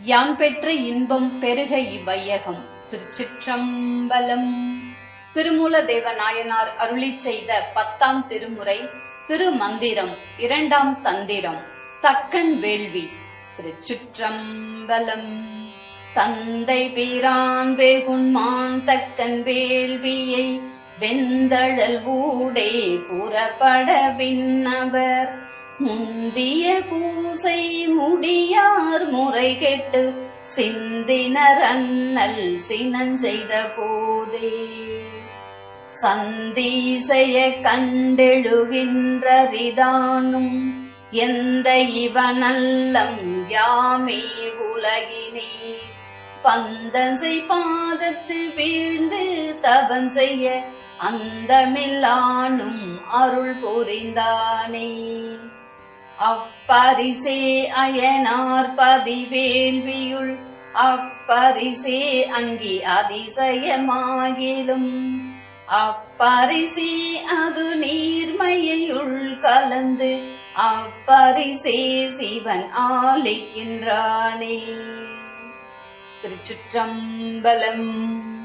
யாம் பெற்ற இன்பம் பெருக இவ்வையகம். திருச்சிற்றம்பலம். திருமூலதேவ நாயனார் அருளிச் செய்த 10ஆம் திருமுறை திருமந்திரம் 2ஆம் தந்திரம் தக்கன் வேள்வி. திருச்சிற்றம்பலம். தந்தை பிரான் வெகுண்மான் தக்கன் வேள்வியை வெந்தழல் ஊடே புறப்பட விண்ணவர் முந்திய பூசை முடியார் முறை கெட்டு சிந்தினர் அண்ணல் சினஞ்செய்த போதே சந்தீசைய கண்டெழுகின்றரிதானும் எந்த இவனல்லம் யாமே உலகினே பந்தஞ்சை பாதத்து வீழ்ந்து தவன் செய்ய அந்தமில்லானும் அருள் புரிந்தானே அப்பரிசே அயனார் பதிவேள்வியுள் அப்பரிசே அங்கி அதிசயமாகிலும் அப்பரிசே அது நீர்மையுள் கலந்து அப்பரிசே சிவன் ஆலிக்கின்றானே. திருச்சிற்றம்பலம்.